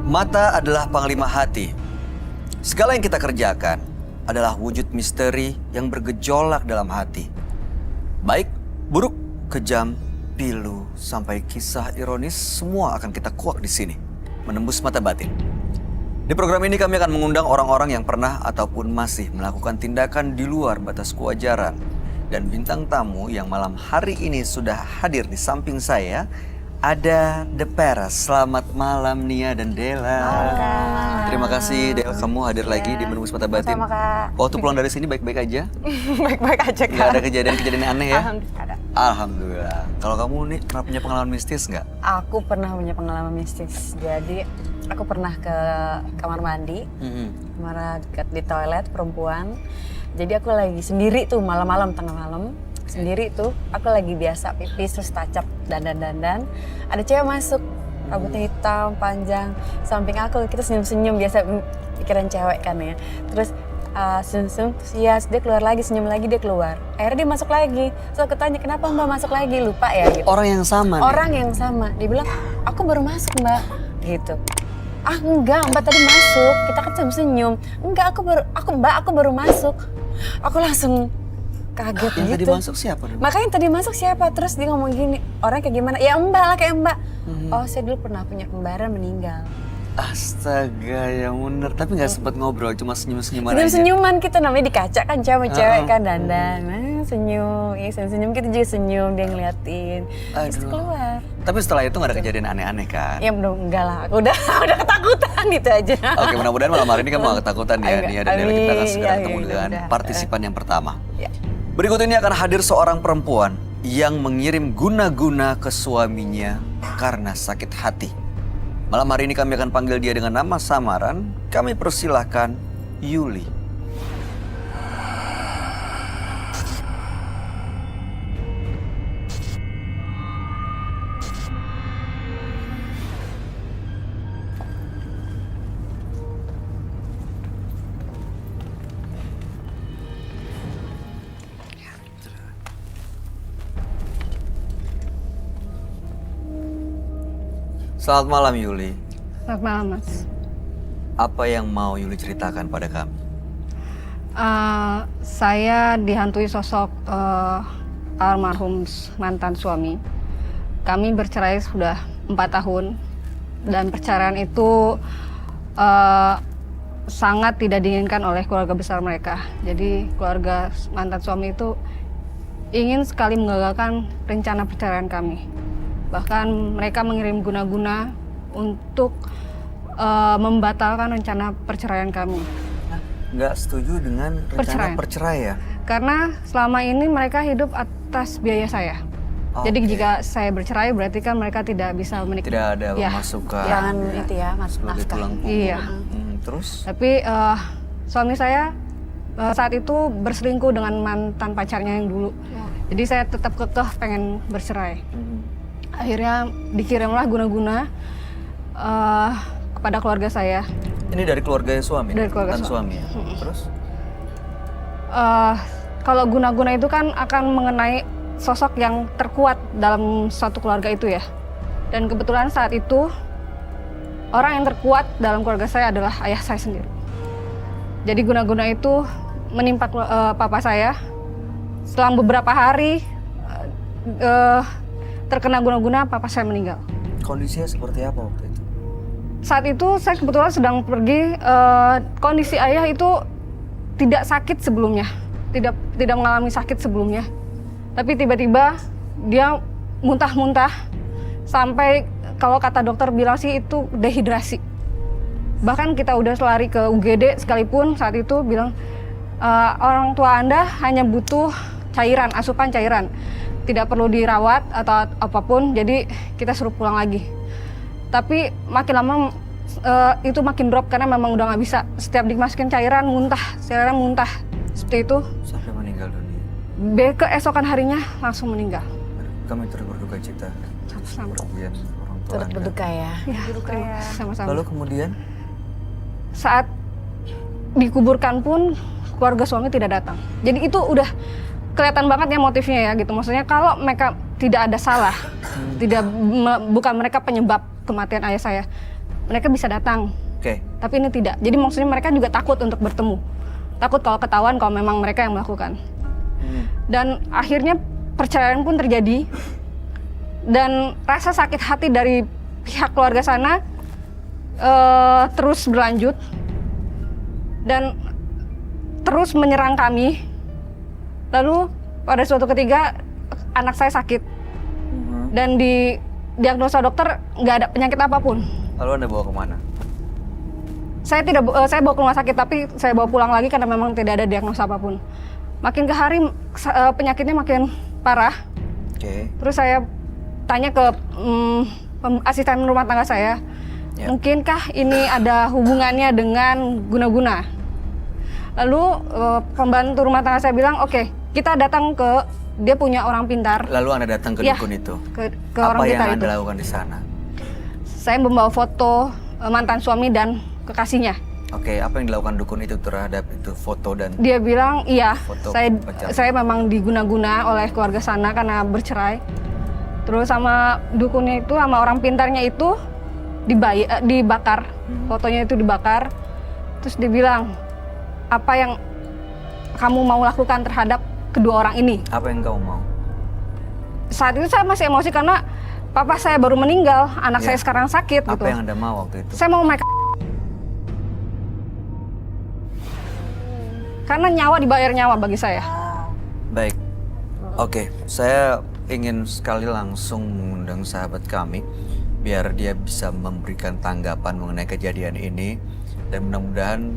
Mata adalah panglima hati. Segala yang kita kerjakan adalah wujud misteri yang bergejolak dalam hati. Baik, buruk, kejam, pilu, sampai kisah ironis, semua akan kita kuak di sini. Menembus mata batin. Di program ini kami akan mengundang orang-orang yang pernah ataupun masih melakukan tindakan di luar batas kewajaran. Dan bintang tamu yang malam hari ini sudah hadir di samping saya, ada The Paras. Selamat malam Nia dan Dela. Terima kasih Dela, kamu hadir lagi di Menembus Mata Batin. Sama Kak. Waktu pulang dari sini baik-baik aja? Baik-baik aja Kak. Gak ada kejadian-kejadian aneh ya? Alhamdulillah ada. Alhamdulillah. Kalau kamu nih pernah punya pengalaman mistis nggak? Aku pernah punya pengalaman mistis. Jadi aku pernah ke kamar mandi, kamar dekat di toilet perempuan. Jadi aku lagi sendiri tuh malam-malam, tengah malam. Sendiri tuh, aku lagi biasa pipis terus tacap dandan. Ada cewek masuk, rambutnya hitam, panjang. Samping aku, kita senyum-senyum, biasa pikiran cewek kan ya. Terus senyum-senyum, terus ya dia keluar lagi, senyum lagi dia keluar. Akhirnya dia masuk lagi. Terus aku tanya, kenapa Mbak masuk lagi? Lupa ya gitu. Orang yang sama nih? Orang yang sama. Dia bilang, aku baru masuk Mbak. Gitu. Ah enggak, Mbak tadi masuk. Kita kan senyum-senyum. Enggak, aku baru masuk. Aku langsung kaget yang gitu. tadi masuk siapa? Makanya yang tadi masuk siapa? Terus dia ngomong gini, orang kayak gimana? Ya Mbak lah, kayak Mbak. Oh saya dulu pernah punya kembaran meninggal. Astaga, yang bener. Tapi nggak sempat ngobrol, cuma senyum-senyuman aja. Senyum-senyuman kita namanya di kaca kan, cewek-cewek kan dandan. Senyum, senyum-senyum kita juga senyum, dia ngeliatin. Terus keluar. Tapi setelah itu nggak ada kejadian aneh-aneh kan? Ya enggak lah, aku udah ketakutan gitu aja. Oke, mudah-mudahan malam hari ini kamu gak ketakutan ya, Nia dan Dela. Kita akan segera ketemu dengan udah. partisipan yang pertama. Ya. Berikut ini akan hadir seorang perempuan yang mengirim guna-guna ke suaminya karena sakit hati. Malam hari ini kami akan panggil dia dengan nama samaran. Kami persilahkan Yuli. Selamat malam Yuli. Selamat malam Mas. Apa yang mau Yuli ceritakan pada kami? Saya dihantui sosok almarhum mantan suami. Kami bercerai sudah 4 tahun dan perceraian itu sangat tidak diinginkan oleh keluarga besar mereka. Jadi keluarga mantan suami itu ingin sekali menggagalkan rencana perceraian kami. Bahkan mereka mengirim guna-guna untuk membatalkan rencana perceraian kami. Nggak setuju dengan rencana perceraian? Karena selama ini mereka hidup atas biaya saya. Jadi jika saya bercerai berarti kan mereka tidak bisa menikah. Tidak ada pemasukan. Jangan itu ya, masuk sebagai nafkah. tulang punggung. Iya. Terus? Tapi suami saya saat itu berselingkuh dengan mantan pacarnya yang dulu. Jadi saya tetap kekeh pengen bercerai. Akhirnya dikirimlah guna-guna kepada keluarga saya. Ini dari keluarga suami? Dari keluarga suami. Terus? Kalau guna-guna itu kan akan mengenai sosok yang terkuat dalam suatu keluarga itu ya. Dan kebetulan saat itu orang yang terkuat dalam keluarga saya adalah ayah saya sendiri. Jadi guna-guna itu menimpa papa saya. Selang beberapa hari terkena guna-guna, papa saya meninggal. Kondisinya seperti apa waktu itu? Saat itu saya kebetulan sedang pergi, kondisi ayah itu tidak sakit sebelumnya, tidak mengalami sakit sebelumnya. Tapi tiba-tiba dia muntah-muntah, sampai kalau kata dokter bilang sih itu dehidrasi. Bahkan kita udah lari ke UGD sekalipun saat itu bilang, orang tua Anda hanya butuh cairan, asupan cairan. Tidak perlu dirawat atau apapun, jadi kita suruh pulang lagi. Tapi makin lama itu makin drop karena memang udah nggak bisa. Setiap dimasukin cairan muntah, seperti itu. Sampai meninggal dunia. Keesokan harinya langsung meninggal. Kami turut berduka cita. Kemudian orang tua Turut berduka ya. Ya, sama-sama. Lalu kemudian? Saat dikuburkan pun keluarga suami tidak datang. Jadi itu udah kelihatan banget ya motifnya ya gitu. Maksudnya kalau mereka tidak ada salah, bukan mereka penyebab kematian ayah saya. mereka bisa datang. Oke. Tapi ini tidak. Jadi maksudnya mereka juga takut untuk bertemu. Takut kalau ketahuan kalau memang mereka yang melakukan. Dan akhirnya perceraian pun terjadi. Dan rasa sakit hati dari pihak keluarga sana terus berlanjut. Dan terus menyerang kami. Lalu pada suatu ketika anak saya sakit. Dan di diagnosa dokter nggak ada penyakit apapun. Lalu Anda bawa kemana? Saya bawa ke rumah sakit, tapi saya bawa pulang lagi karena memang tidak ada diagnosa apapun. Makin ke hari penyakitnya makin parah. Oke. Terus saya tanya ke asisten rumah tangga saya, mungkinkah ini ada hubungannya dengan guna-guna? Lalu pembantu rumah tangga saya bilang, oke, kita datang ke, dia punya orang pintar. Lalu Anda datang ke dukun itu? Ke Apa orang yang pintar Anda itu. lakukan di sana? Saya membawa foto mantan suami dan kekasihnya. Oke, apa yang dilakukan dukun itu terhadap itu foto dan Dia bilang, iya, foto pacar? saya memang diguna-guna oleh keluarga sana karena bercerai. Terus sama dukunnya itu, sama orang pintarnya itu dibakar. Fotonya itu dibakar. Terus dia bilang, apa yang kamu mau lakukan terhadap kedua orang ini? Apa yang kamu mau? Saat itu saya masih emosi karena papa saya baru meninggal, anak saya sekarang sakit. Apa gitu. yang Anda mau waktu itu? Saya mau mereka. Karena nyawa dibayar nyawa bagi saya. Baik. Oke, saya ingin sekali langsung mengundang sahabat kami biar dia bisa memberikan tanggapan mengenai kejadian ini dan mudah-mudahan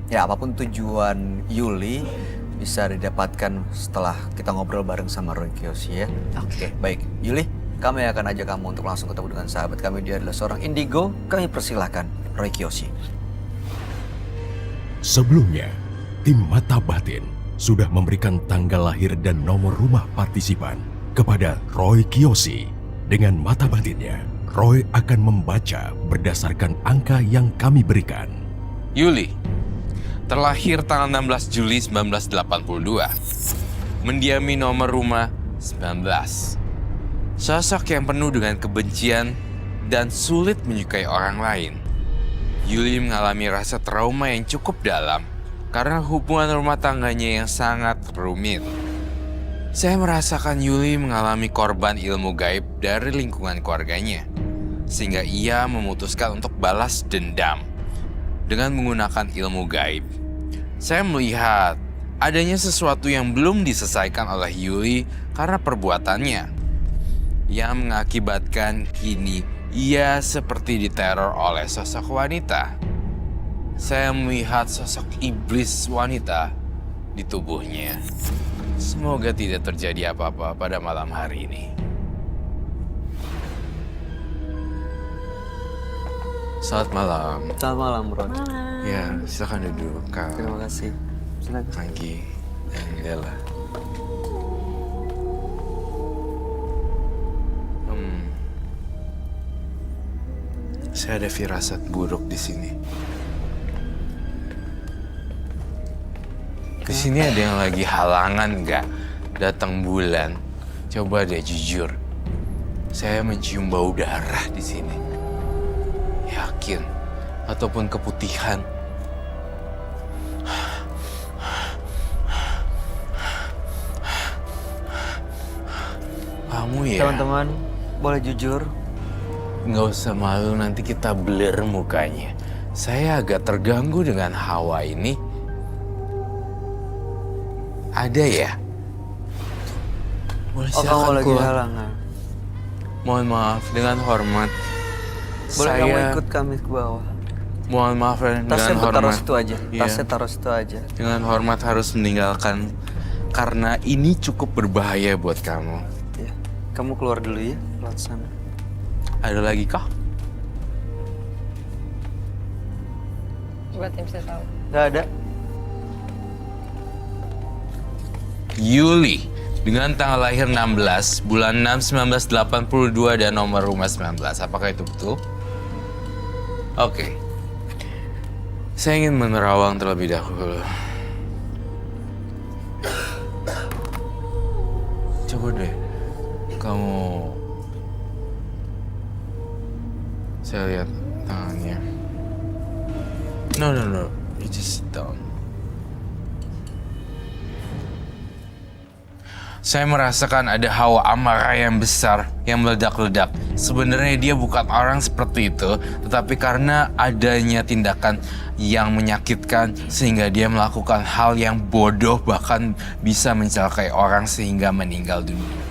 ya apapun tujuan Yuli bisa didapatkan setelah kita ngobrol bareng sama Roy Kiyoshi ya. Oke, baik. Yuli, kami akan ajak kamu untuk langsung ketemu dengan sahabat kami. Dia adalah seorang indigo. Kami persilahkan Roy Kiyoshi. Sebelumnya, tim Mata Batin sudah memberikan tanggal lahir dan nomor rumah partisipan kepada Roy Kiyoshi. Dengan mata batinnya, Roy akan membaca berdasarkan angka yang kami berikan. Yuli, terlahir tanggal 16 Juli 1982. Mendiami nomor rumah 19. Sosok yang penuh dengan kebencian dan sulit menyukai orang lain. Yuli mengalami rasa trauma yang cukup dalam karena hubungan rumah tangganya yang sangat rumit. Saya merasakan Yuli mengalami korban ilmu gaib dari lingkungan keluarganya, sehingga ia memutuskan untuk balas dendam dengan menggunakan ilmu gaib. Saya melihat adanya sesuatu yang belum diselesaikan oleh Yuli karena perbuatannya, yang mengakibatkan kini ia seperti diteror oleh sosok wanita. Saya melihat sosok iblis wanita di tubuhnya. Semoga tidak terjadi apa-apa pada malam hari ini. Selamat malam. Selamat malam, Ron. Ya, silakan duduk, Kak. Terima kasih. Silakan. Anggi dan Della. Saya ada firasat buruk di sini. Di sini ada yang lagi halangan nggak datang bulan. Coba deh jujur. Saya mencium bau darah di sini. Yakin ataupun keputihan. Kamu ya? Teman-teman, boleh jujur? Nggak usah malu, nanti kita blur mukanya. Saya agak terganggu dengan Hawa ini. Ada ya? Boleh Oh, kamu silakan lagi keluar. halangan. Mohon maaf, dengan hormat. Boleh kamu Saya ikut kami ke bawah. mohon maaf dengan Tasnya taruh hormat. situ aja. Iya. Tasnya taruh situ aja. Dengan hormat harus meninggalkan karena ini cukup berbahaya buat kamu. Ya. Kamu keluar dulu ya, lewat sana. Ada lagi kah? Buat yang bisa tahu. Gak ada. Yuli dengan tanggal lahir 16 bulan 6 1982 dan nomor rumah 19. Apakah itu betul? Oke. Saya ingin menerawang terlebih dahulu. Coba deh kamu, saya lihat tangannya. No. You just sit down. Saya merasakan ada hawa amarah yang besar yang meledak-ledak. Sebenarnya dia bukan orang seperti itu, tetapi karena adanya tindakan yang menyakitkan sehingga dia melakukan hal yang bodoh, bahkan bisa mencelakai orang sehingga meninggal dunia.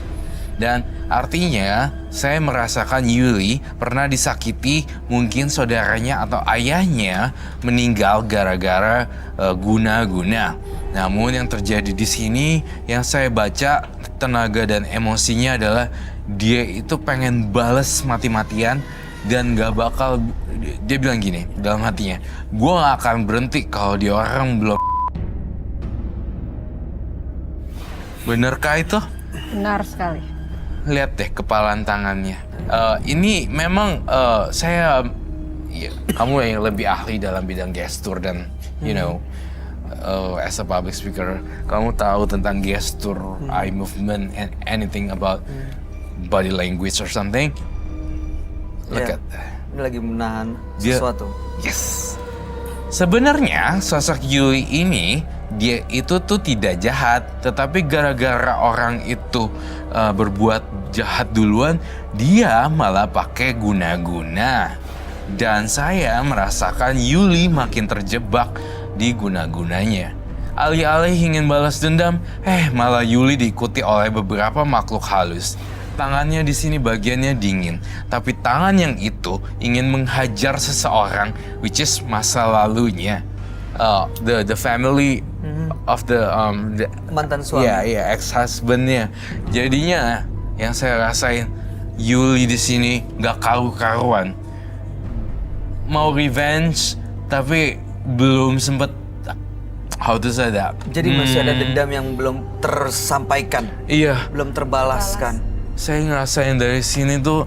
Dan artinya saya merasakan Yuli pernah disakiti, mungkin saudaranya atau ayahnya meninggal gara-gara guna-guna. Namun yang terjadi di sini yang saya baca tenaga dan emosinya adalah dia itu pengen bales mati-matian dan gak bakal, dia bilang gini dalam hatinya, gue gak akan berhenti kalau dia orang belum. Benerkah itu? Benar sekali. Lihat deh kepalan tangannya. Ini memang saya, ya, kamu yang lebih ahli dalam bidang gestur dan you know, as a public speaker, kamu tahu tentang gestur, eye movement, and anything about body language or something. Look Ya, at that. Ini lagi menahan Dia- sesuatu. Yes. Sebenarnya sosok Yuli ini dia itu tuh tidak jahat, tetapi gara-gara orang itu berbuat jahat duluan, dia malah pakai guna-guna. Dan saya merasakan Yuli makin terjebak di guna-gunanya. Alih-alih ingin balas dendam, malah Yuli diikuti oleh beberapa makhluk halus. Tangannya di sini bagiannya dingin, tapi tangan yang itu ingin menghajar seseorang, which is masa lalunya. The family of the Mantan suami. ya ex-husbandnya. Jadinya yang saya rasain Yuli di sini nggak karu-karuan. Mau revenge tapi belum sempet, how to say that? Jadi masih ada dendam yang belum tersampaikan, Iya, belum terbalaskan. saya ngerasain dari sini tuh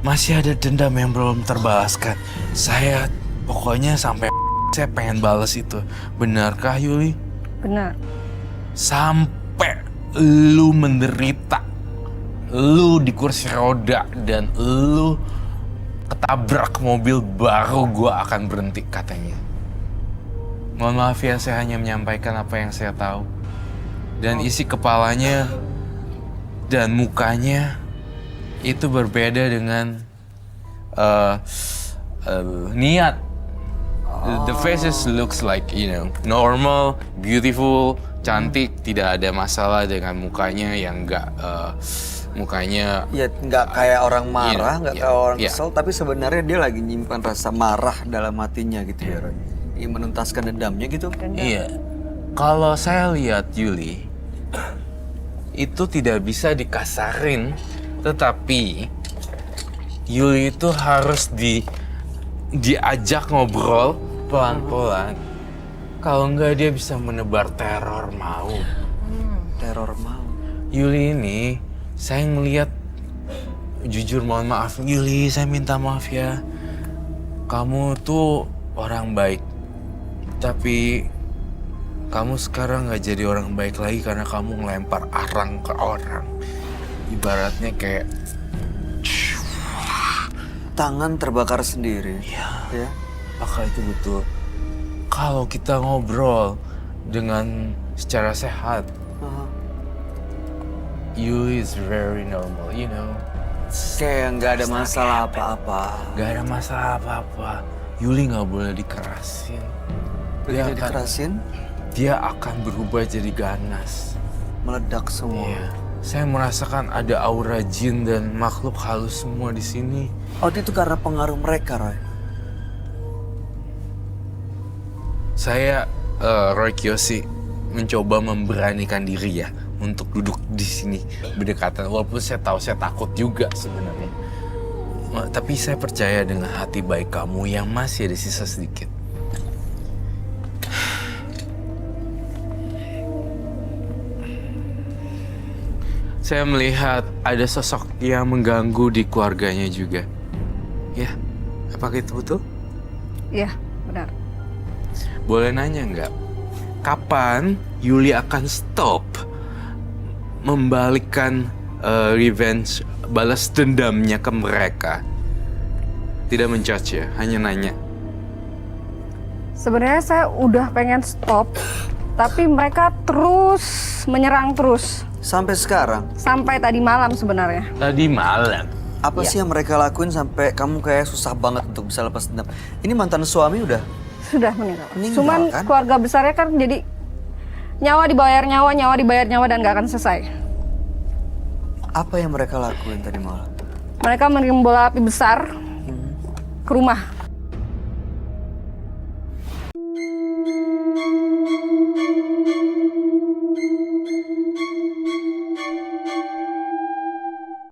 masih ada dendam yang belum terbalaskan. Saya pokoknya sampai saya pengen balas itu. Benarkah Yuli? Benar. Sampai lu menderita, lu di kursi roda dan lu ketabrak mobil, baru gua akan berhenti, katanya. Mohon maaf ya, saya hanya menyampaikan apa yang saya tahu. Dan isi kepalanya dan mukanya itu berbeda dengan niat. The faces looks like, you know, normal, beautiful, cantik, tidak ada masalah dengan mukanya yang enggak mukanya Ya nggak kayak orang marah, nggak Iya, kayak orang iya. kesel, tapi sebenarnya dia lagi nyimpan rasa marah dalam hatinya gitu ya, Roy. Ingin menuntaskan dendamnya gitu. Iya. Kalau saya lihat Yuli itu tidak bisa dikasarin, tetapi Yuli itu harus diajak ngobrol pelan-pelan. Kalau enggak dia bisa menebar teror maut. Teror mau. Yuli ini saya ngelihat, jujur mohon maaf Yuli, saya minta maaf ya. Kamu tuh orang baik, tapi kamu sekarang nggak jadi orang baik lagi karena kamu ngelempar arang ke orang. Ibaratnya kayak Tangan terbakar sendiri. Ya. apakah itu betul? Kalau kita ngobrol dengan secara sehat, Aha. Yuli is very normal, you know. Kayak nggak ada masalah apa-apa. Gak ada masalah apa-apa. Yuli nggak boleh dikerasin. Begitu dikerasin, Dia akan berubah jadi ganas. meledak semua. Iya. Saya merasakan ada aura jin dan makhluk halus semua di sini. Oh, itu karena pengaruh mereka, Roy. Saya Roy Kiyoshi mencoba memberanikan diri ya untuk duduk di sini berdekatan. Walaupun saya tahu saya takut juga sebenarnya. Tapi saya percaya dengan hati baik kamu yang masih ada sisa sedikit. Saya melihat ada sosok yang mengganggu di keluarganya juga. Ya, apakah itu betul? Iya, benar. Boleh nanya nggak? Kapan Yuli akan stop membalikkan revenge, balas dendamnya ke mereka? Tidak menjudge ya, hanya nanya. Sebenarnya saya udah pengen stop, tapi mereka terus menyerang terus. Sampai sekarang, Sampai tadi malam sebenarnya. Tadi malam. apa sih yang mereka lakuin sampai kamu kayak susah banget untuk bisa lepas dendam? Ini mantan suami udah. Sudah meninggal. Meninggal, Cuman kan? keluarga besarnya kan jadi nyawa dibayar nyawa, nyawa dibayar nyawa dan gak akan selesai. Apa yang mereka lakuin tadi malam? Mereka mengirim bola api besar ke rumah.